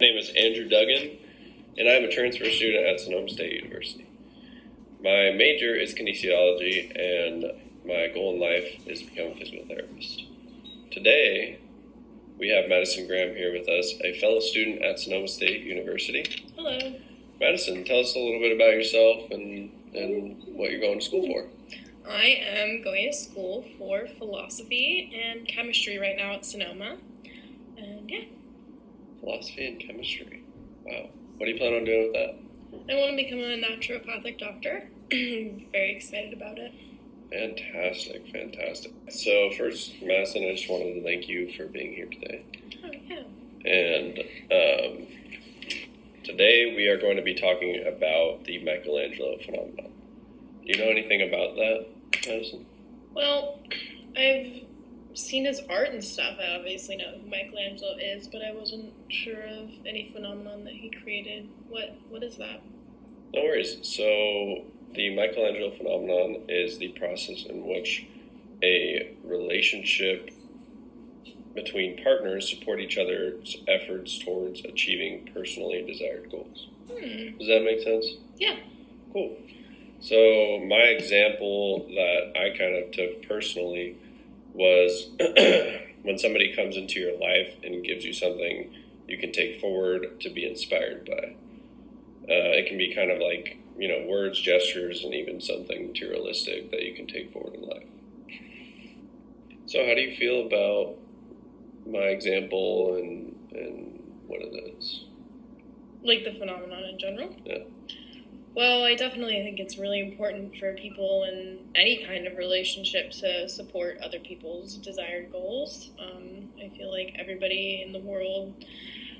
My name is Andrew Duggan, and I'm a transfer student at Sonoma State University. My major is kinesiology, and my goal in life is to become a physical therapist. Today, we have Madison Graham here with us, a fellow student at Sonoma State University. Hello. Madison, tell us a little bit about yourself and what you're going to school for. I am going to school for philosophy and chemistry right now at Sonoma. And yeah. Philosophy and chemistry. Wow. What do you plan on doing with that? I want to become a naturopathic doctor. Very excited about it. Fantastic. So first, Madison, I just wanted to thank you for being here today. Oh, yeah. And today we are going to be talking about the Michelangelo Phenomenon. Do you know anything about that, Madison? Well, I've seen his art and stuff. I obviously know who Michelangelo is, but I wasn't sure of any phenomenon that he created. What is that? No worries. So the Michelangelo Phenomenon is the process in which a relationship between partners support each other's efforts towards achieving personally desired goals. Does that make sense? Yeah. Cool. So my example that I kind of took personally was when somebody comes into your life and gives you something you can take forward to be inspired by. It can be kind of like, words, gestures, and even something materialistic that you can take forward in life. So how do you feel about my example and what it is? Like the phenomenon in general? Yeah. Well, I definitely think it's really important for people in any kind of relationship to support other people's desired goals. I feel like everybody in the world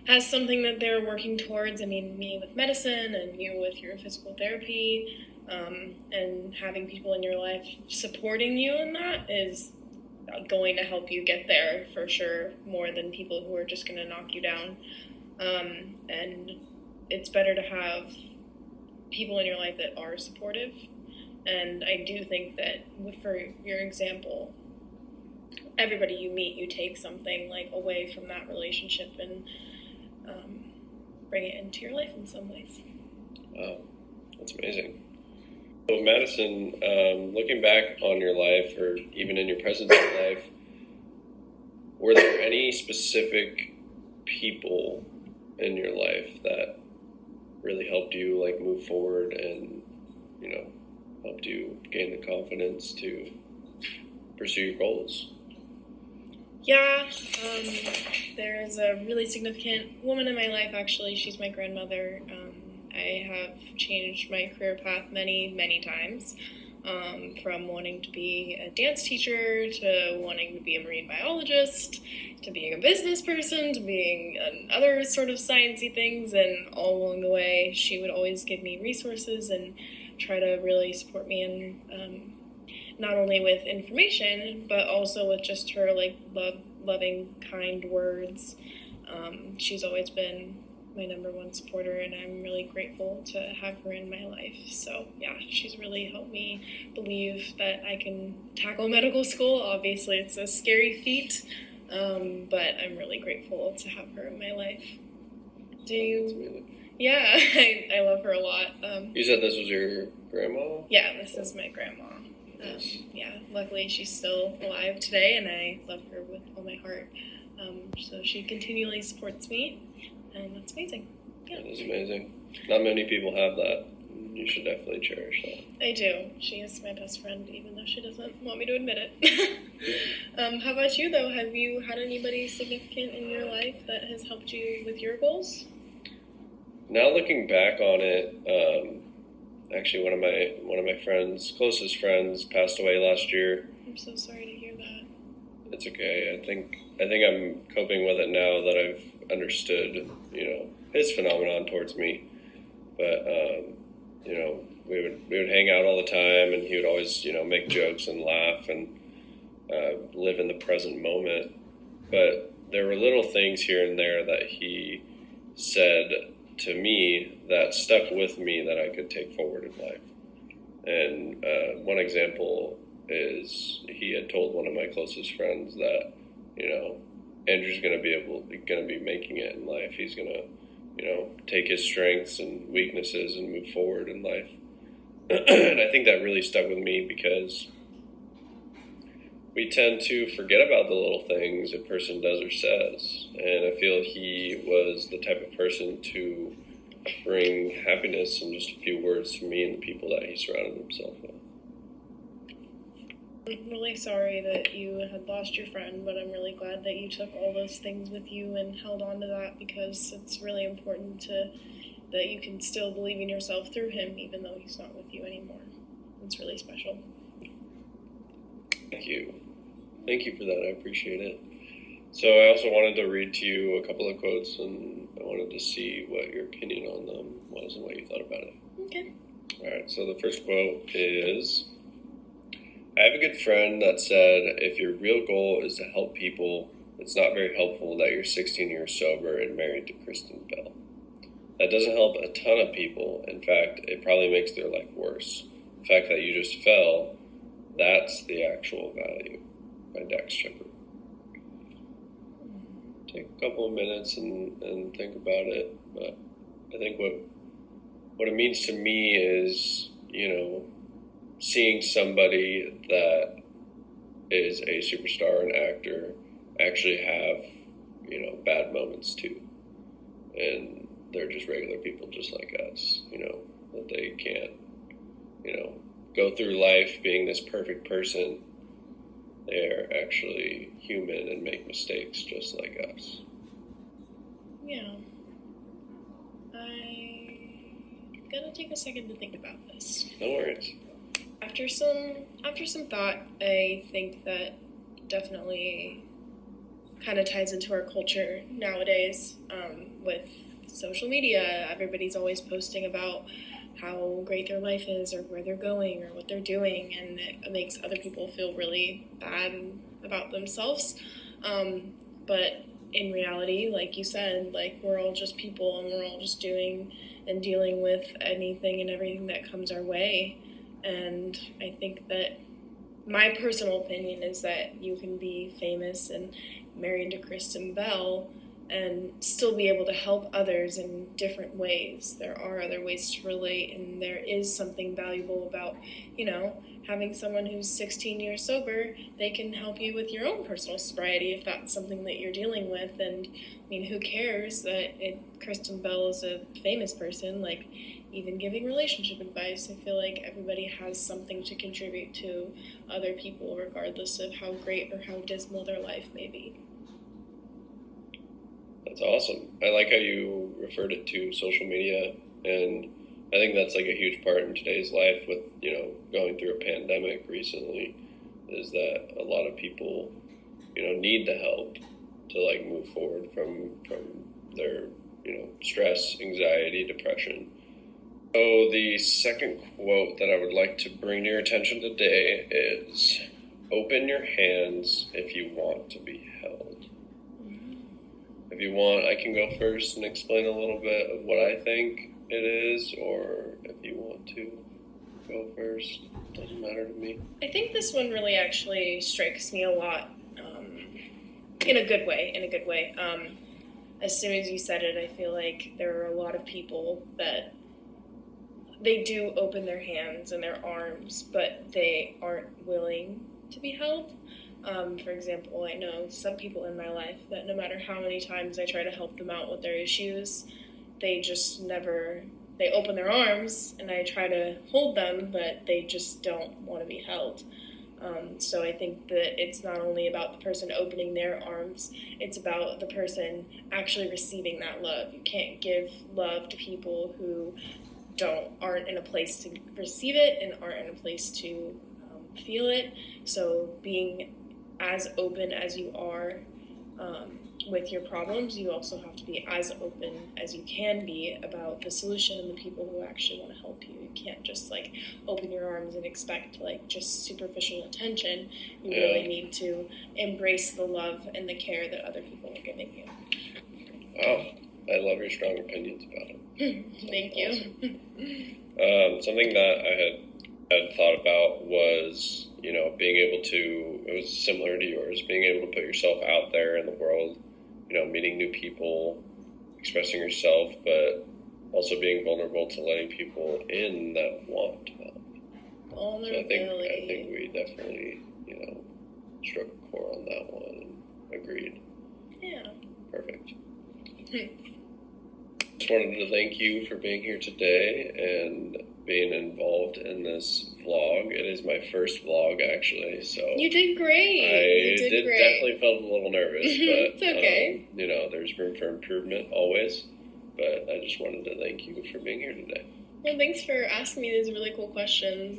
has something that they're working towards. I mean, me with medicine and you with your physical therapy, and having people in your life supporting you in that is going to help you get there for sure, more than people who are just going to knock you down. And it's better to have people in your life that are supportive. And I do think that for your example, everybody you meet, you take something like away from that relationship and bring it into your life in some ways. Wow, that's amazing. So Madison, looking back on your life, or even in your present life, were there any specific people in your life that really helped you move forward and helped you gain the confidence to pursue your goals? Yeah, there is a really significant woman in my life, actually. She's my grandmother. I have changed my career path many times, from wanting to be a dance teacher to wanting to be a marine biologist to being a business person to being other sort of sciencey things, and all along the way she would always give me resources and try to really support me in not only with information but also with just her loving, kind words. She's always been my number one supporter, and I'm really grateful to have her in my life. So yeah, she's really helped me believe that I can tackle medical school. Obviously it's a scary feat, but I'm really grateful to have her in my life. Do you? Yeah, I love her a lot. You said this was your grandma? Yeah, this is my grandma. Yeah, luckily she's still alive today, and I love her with all my heart. So she continually supports me, and that's amazing. Yeah. That is amazing. Not many people have that. You should definitely cherish that. I do. She is my best friend, even though she doesn't want me to admit it. How about you, though? Have you had anybody significant in your life that has helped you with your goals? Now looking back on it, actually one of my friends, closest friends, passed away last year. I'm so sorry to hear that. It's okay. I think I'm coping with it now that I've understood, his phenomenon towards me. But we would hang out all the time, and he would always, make jokes and laugh and live in the present moment. But there were little things here and there that he said to me that stuck with me that I could take forward in life. And one example is he had told one of my closest friends that, Andrew's going to be making it in life. He's going to take his strengths and weaknesses and move forward in life. And I think that really stuck with me because we tend to forget about the little things a person does or says. And I feel he was the type of person to bring happiness in just a few words to me and the people that he surrounded himself with. I'm really sorry that you had lost your friend, but I'm really glad that you took all those things with you and held on to that, because it's really important that you can still believe in yourself through him, even though he's not with you anymore. It's really special. Thank you. Thank you for that. I appreciate it. So I also wanted to read to you a couple of quotes, and I wanted to see what your opinion on them was and what you thought about it. Okay. All right, so the first quote is, I have a good friend that said, if your real goal is to help people, it's not very helpful that you're 16 years sober and married to Kristen Bell. That doesn't help a ton of people. In fact, it probably makes their life worse. The fact that you just fell, that's the actual value. By Dax Shepard. Take a couple of minutes and think about it. But I think what it means to me is, seeing somebody that is a superstar and actor actually have, bad moments too. And they're just regular people just like us, that they can't, go through life being this perfect person. They're actually human and make mistakes just like us. Yeah. I'm gonna take a second to think about this. No worries. After some thought, I think that definitely kind of ties into our culture nowadays, with social media. Everybody's always posting about how great their life is or where they're going or what they're doing, and it makes other people feel really bad about themselves. But in reality, like you said, we're all just people, and we're all just doing and dealing with anything and everything that comes our way. And I think that my personal opinion is that you can be famous and married to Kristen Bell and still be able to help others in different ways. There are other ways to relate, and there is something valuable about, having someone who's 16 years sober. They can help you with your own personal sobriety if that's something that you're dealing with. And who cares that Kristen Bell is a famous person? Even giving relationship advice, I feel like everybody has something to contribute to other people, regardless of how great or how dismal their life may be. That's awesome. I like how you referred it to social media, and I think that's a huge part in today's life with, going through a pandemic recently, is that a lot of people, need the help to move forward from their, stress, anxiety, depression. So the second quote that I would like to bring to your attention today is, open your hands if you want to be held. If you want, I can go first and explain a little bit of what I think it is, or if you want to go first, doesn't matter to me. I think this one really actually strikes me a lot, in a good way. As soon as you said it, I feel like there are a lot of people that they do open their hands and their arms, but they aren't willing to be held. For example, I know some people in my life that no matter how many times I try to help them out with their issues, they just never, they open their arms and I try to hold them, but they just don't want to be held. So I think that it's not only about the person opening their arms, it's about the person actually receiving that love. You can't give love to people who aren't in a place to receive it and aren't in a place to feel it. So being as open as you are with your problems, you also have to be as open as you can be about the solution and the people who actually want to help you. You can't just open your arms and expect just superficial attention. You really need to embrace the love and the care that other people are giving you. Wow, I love your strong opinions about it. Thank you. Awesome. Something that I had thought about was, being able to, it was similar to yours, being able to put yourself out there in the world, meeting new people expressing yourself, but also being vulnerable to letting people in that want help. So I think we definitely, struck a chord on that one and agreed. Yeah. Perfect. Just wanted to thank you for being here today and being involved in this vlog. It is my first vlog, actually, so you did great. I definitely felt a little nervous, but it's okay. There's room for improvement always. But I just wanted to thank you for being here today. Well, thanks for asking me these really cool questions.